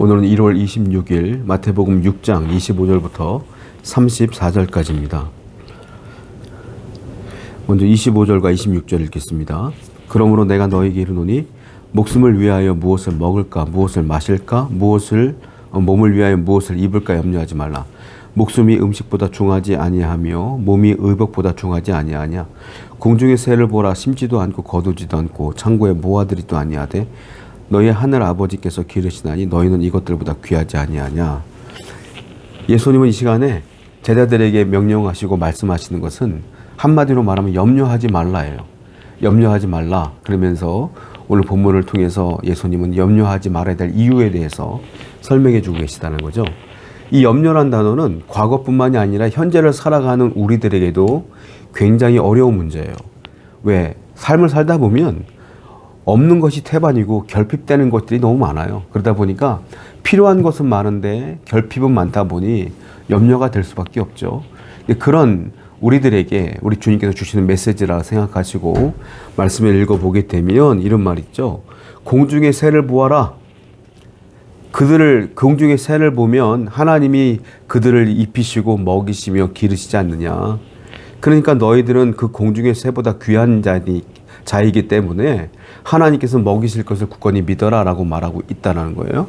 오늘은 1월 26일 마태복음 6장 25절부터 34절까지입니다. 먼저 25절과 26절 읽겠습니다. 그러므로 내가 너에게 이르노니 목숨을 위하여 무엇을 먹을까 무엇을 마실까 몸을 위하여 무엇을 입을까 염려하지 말라. 목숨이 음식보다 중하지 아니하며 몸이 의복보다 중하지 아니하냐. 공중의 새를 보라. 심지도 않고 거두지도 않고 창고에 모아들이도 아니하되 너희 하늘 아버지께서 기르시나니 너희는 이것들보다 귀하지 아니하냐. 예수님은 이 시간에 제자들에게 명령하시고 말씀하시는 것은 한마디로 말하면 염려하지 말라예요. 염려하지 말라. 그러면서 오늘 본문을 통해서 예수님은 염려하지 말아야 될 이유에 대해서 설명해 주고 계시다는 거죠. 이 염려란 단어는 과거뿐만이 아니라 현재를 살아가는 우리들에게도 굉장히 어려운 문제예요. 왜? 삶을 살다 보면 없는 것이 태반이고 결핍되는 것들이 너무 많아요. 그러다 보니까 필요한 것은 많은데 결핍은 많다 보니 염려가 될 수밖에 없죠. 그런 우리들에게 우리 주님께서 주시는 메시지라 생각하시고 말씀을 읽어보게 되면 이런 말 있죠. 공중의 새를 보아라. 공중의 새를 보면 하나님이 그들을 입히시고 먹이시며 기르시지 않느냐. 그러니까 너희들은 그 공중의 새보다 귀한 자이기 때문에 하나님께서 먹이실 것을 굳건히 믿어라 라고 말하고 있다는 거예요.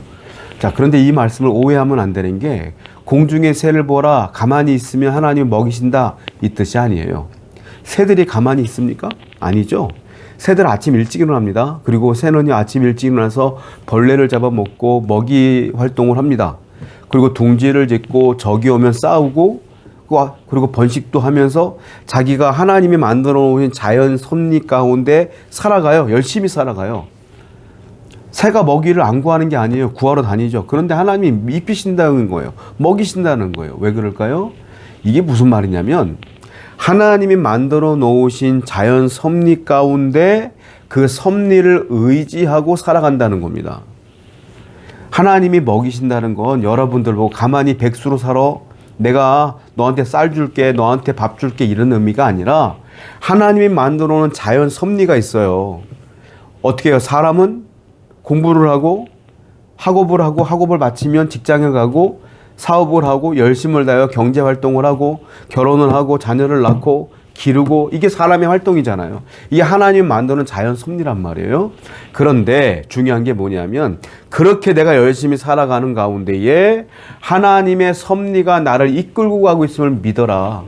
자, 그런데 이 말씀을 오해하면 안 되는 게 공중의 새를 보라. 가만히 있으면 하나님이 먹이신다. 이 뜻이 아니에요. 새들이 가만히 있습니까? 아니죠. 새들 아침 일찍 일어납니다. 그리고 새는 아침 일찍 일어나서 벌레를 잡아먹고 먹이 활동을 합니다. 그리고 둥지를 짓고 적이 오면 싸우고 그리고 번식도 하면서 자기가 하나님이 만들어 놓은 자연 섭리 가운데 살아가요. 열심히 살아가요. 새가 먹이를 안 구하는 게 아니에요. 구하러 다니죠. 그런데 하나님이 입히신다는 거예요. 먹이신다는 거예요. 왜 그럴까요? 이게 무슨 말이냐면 하나님이 만들어 놓으신 자연 섭리 가운데 그 섭리를 의지하고 살아간다는 겁니다. 하나님이 먹이신다는 건 여러분들 보고 가만히 백수로 살아. 내가 너한테 쌀 줄게, 너한테 밥 줄게 이런 의미가 아니라 하나님이 만들어 놓은 자연 섭리가 있어요. 어떻게 해요? 사람은 공부를 하고 학업을 마치면 직장에 가고 사업을 하고 열심을 다하여 경제활동을 하고 결혼을 하고 자녀를 낳고 기르고 이게 사람의 활동이잖아요. 이게 하나님 만드는 자연 섭리란 말이에요. 그런데 중요한 게 뭐냐면 그렇게 내가 열심히 살아가는 가운데에 하나님의 섭리가 나를 이끌고 가고 있음을 믿어라.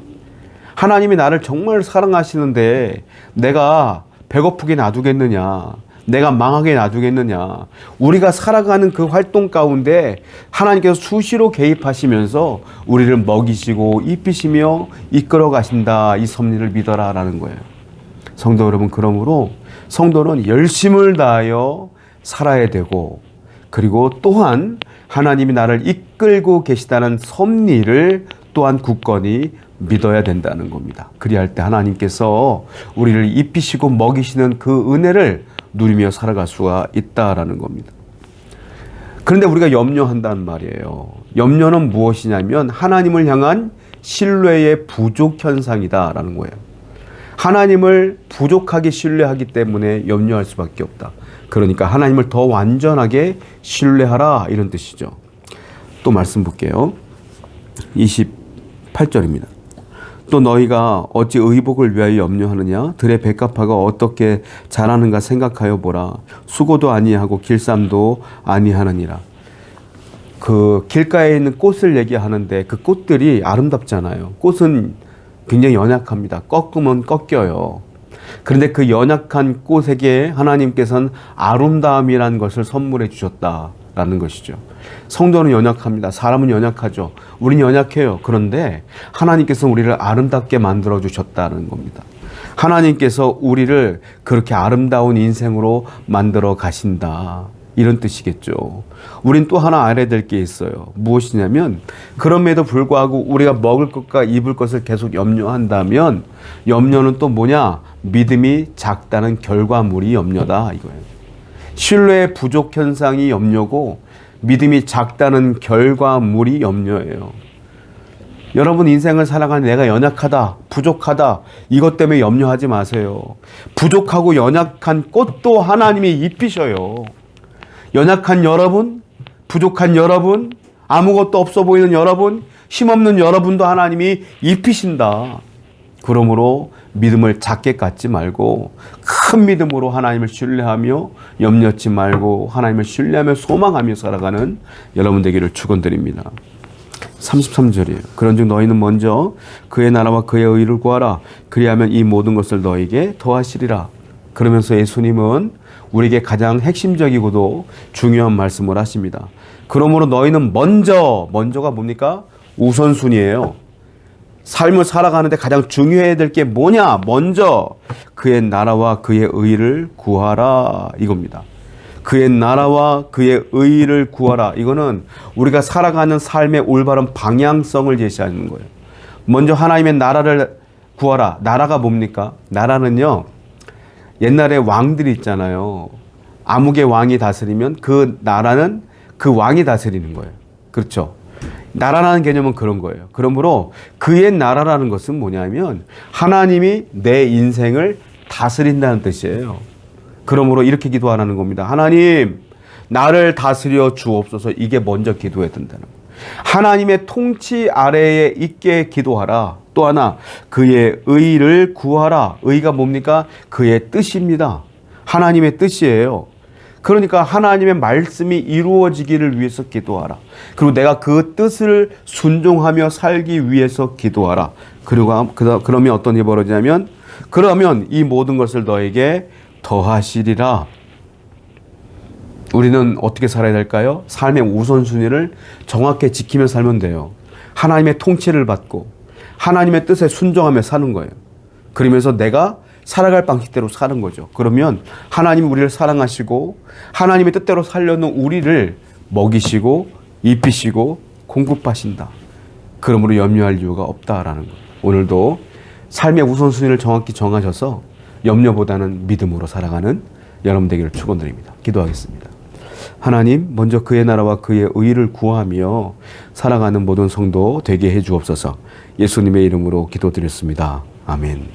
하나님이 나를 정말 사랑하시는데 내가 배고프게 놔두겠느냐. 내가 망하게 놔두겠느냐. 우리가 살아가는 그 활동 가운데 하나님께서 수시로 개입하시면서 우리를 먹이시고 입히시며 이끌어 가신다. 이 섭리를 믿어라 라는 거예요. 성도 여러분, 그러므로 성도는 열심을 다하여 살아야 되고 그리고 또한 하나님이 나를 이끌고 계시다는 섭리를 또한 굳건히 믿어야 된다는 겁니다. 그리할 때 하나님께서 우리를 입히시고 먹이시는 그 은혜를 누리며 살아갈 수가 있다라는 겁니다. 그런데 우리가 염려한다는 말이에요. 염려는 무엇이냐면 하나님을 향한 신뢰의 부족 현상이다라는 거예요. 하나님을 부족하게 신뢰하기 때문에 염려할 수밖에 없다. 그러니까 하나님을 더 완전하게 신뢰하라 이런 뜻이죠. 또 말씀 볼게요. 28절입니다. 또 너희가 어찌 의복을 위하여 염려하느냐. 들의 백합화가 어떻게 자라는가 생각하여 보라. 수고도 아니하고 길쌈도 아니하느니라. 그 길가에 있는 꽃을 얘기하는데 그 꽃들이 아름답잖아요. 꽃은 굉장히 연약합니다. 꺾으면 꺾여요. 그런데 그 연약한 꽃에게 하나님께서는 아름다움이라는 것을 선물해 주셨다라는 것이죠. 성도는 연약합니다. 사람은 연약하죠. 우린 연약해요. 그런데 하나님께서 우리를 아름답게 만들어 주셨다는 겁니다. 하나님께서 우리를 그렇게 아름다운 인생으로 만들어 가신다. 이런 뜻이겠죠. 우린 또 하나 알아야 될 게 있어요. 무엇이냐면 그럼에도 불구하고 우리가 먹을 것과 입을 것을 계속 염려한다면 염려는 또 뭐냐? 믿음이 작다는 결과물이 염려다 이거예요. 신뢰의 부족 현상이 염려고 믿음이 작다는 결과물이 염려예요. 여러분 인생을 살아가는 내가 연약하다, 부족하다 이것 때문에 염려하지 마세요. 부족하고 연약한 꽃도 하나님이 입히셔요. 연약한 여러분 부족한 여러분, 아무것도 없어 보이는 여러분, 힘없는 여러분도 하나님이 입히신다. 그러므로 믿음을 작게 갖지 말고 큰 믿음으로 하나님을 신뢰하며 염려치 말고 하나님을 신뢰하며 소망하며 살아가는 여러분 되기를 축원드립니다. 33절이에요. 그런즉 너희는 먼저 그의 나라와 그의 의를 구하라. 그리하면 이 모든 것을 너희에게 더하시리라. 그러면서 예수님은 우리에게 가장 핵심적이고도 중요한 말씀을 하십니다. 그러므로 너희는 먼저가 뭡니까? 우선순위예요. 삶을 살아가는데 가장 중요해야 될 게 뭐냐? 먼저 그의 나라와 그의 의를 구하라 이겁니다. 그의 나라와 그의 의를 구하라. 이거는 우리가 살아가는 삶의 올바른 방향성을 제시하는 거예요. 먼저 하나님의 나라를 구하라. 나라가 뭡니까? 나라는요, 옛날에 왕들이 있잖아요. 암흑의 왕이 다스리면 그 나라는 그 왕이 다스리는 거예요. 그렇죠? 나라라는 개념은 그런 거예요. 그러므로 그의 나라라는 것은 뭐냐면 하나님이 내 인생을 다스린다는 뜻이에요. 그러므로 이렇게 기도하라는 겁니다. 하나님, 나를 다스려 주옵소서. 이게 먼저 기도해야 된다는 거예요. 하나님의 통치 아래에 있게 기도하라. 또 하나, 그의 의를 구하라. 의가 뭡니까? 그의 뜻입니다. 하나님의 뜻이에요. 그러니까 하나님의 말씀이 이루어지기를 위해서 기도하라. 그리고 내가 그 뜻을 순종하며 살기 위해서 기도하라. 그리고 그러면 어떤 일이 벌어지냐면, 그러면 이 모든 것을 너에게 더하시리라. 우리는 어떻게 살아야 될까요? 삶의 우선순위를 정확히 지키며 살면 돼요. 하나님의 통치를 받고 하나님의 뜻에 순종하며 사는 거예요. 그러면서 내가 살아갈 방식대로 사는 거죠. 그러면 하나님이 우리를 사랑하시고 하나님의 뜻대로 살려는 우리를 먹이시고 입히시고 공급하신다. 그러므로 염려할 이유가 없다라는 거예요. 오늘도 삶의 우선순위를 정확히 정하셔서 염려보다는 믿음으로 살아가는 여러분 되기를 축원드립니다. 기도하겠습니다. 하나님, 먼저 그의 나라와 그의 의를 구하며 살아가는 모든 성도 되게 해 주옵소서. 예수님의 이름으로 기도드렸습니다. 아멘.